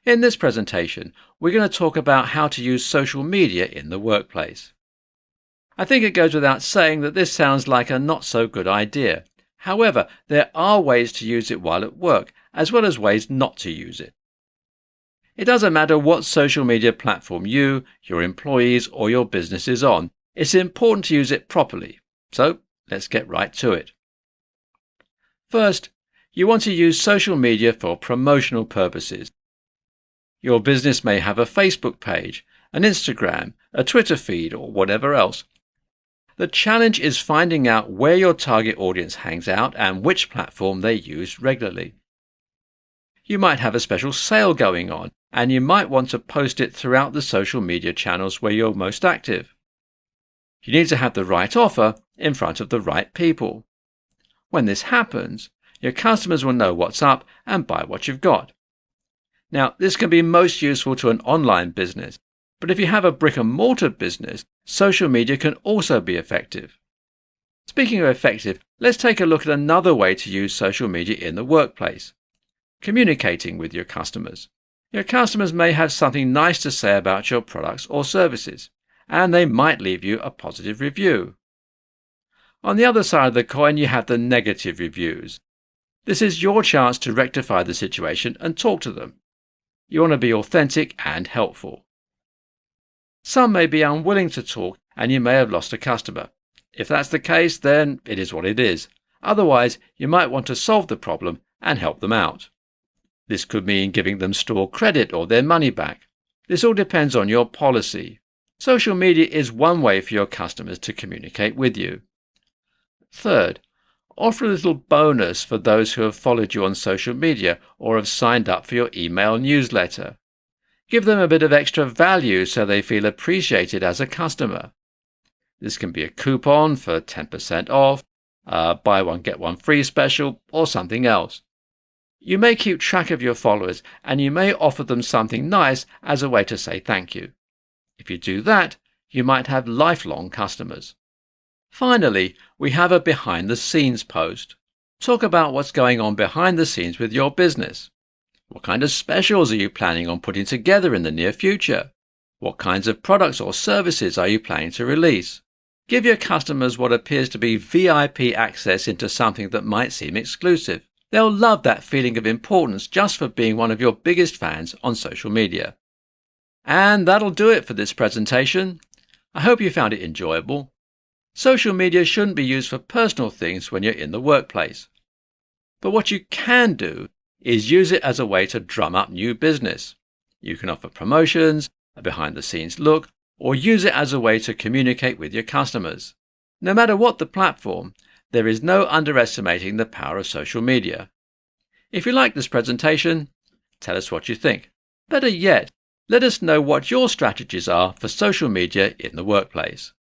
In this presentation, we're going to talk about how to use social media in the workplace. I think it goes without saying that this sounds like a not so good idea. However, there are ways to use it while at work, as well as ways not to use it. It doesn't matter what social media platform you, your employees, or your business is on. It's important to use it properly. So let's get right to it. First, you want to use social media for promotional purposes. Your business may have a Facebook page, an Instagram, a Twitter feed, or whatever else. The challenge is finding out where your target audience hangs out and which platform they use regularly. You might have a special sale going on, and you might want to post it throughout the social media channels where you're most active. You need to have the right offer in front of the right people. When this happens, your customers will know what's up and buy what you've got. Now, this can be most useful to an online business, but if you have a brick-and-mortar business, social media can also be effective. Speaking of effective, let's take a look at another way to use social media in the workplace. Communicating with your customers. Your customers may have something nice to say about your products or services, and they might leave you a positive review. On the other side of the coin, you have the negative reviews. This is your chance to rectify the situation and talk to them. You want to be authentic and helpful. Some may be unwilling to talk and you may have lost a customer. If that's the case, then it is what it is. Otherwise, you might want to solve the problem and help them out. This could mean giving them store credit or their money back. This all depends on your policy. Social media is one way for your customers to communicate with you. Third, offer a little bonus for those who have followed you on social media or have signed up for your email newsletter. Give them a bit of extra value so they feel appreciated as a customer. This can be a coupon for 10% off, buy one get one free special, or something else. You may keep track of your followers and you may offer them something nice as a way to say thank you. If you do that, you might have lifelong customers. Finally, we have a behind-the-scenes post. Talk about what's going on behind the scenes with your business. What kind of specials are you planning on putting together in the near future? What kinds of products or services are you planning to release? Give your customers what appears to be VIP access into something that might seem exclusive. They'll love that feeling of importance just for being one of your biggest fans on social media. And that'll do it for this presentation. I hope you found it enjoyable. Social media shouldn't be used for personal things when you're in the workplace. But what you can do is use it as a way to drum up new business. You can offer promotions, a behind-the-scenes look, or use it as a way to communicate with your customers. No matter what the platform, there is no underestimating the power of social media. If you like this presentation, tell us what you think. Better yet, let us know what your strategies are for social media in the workplace.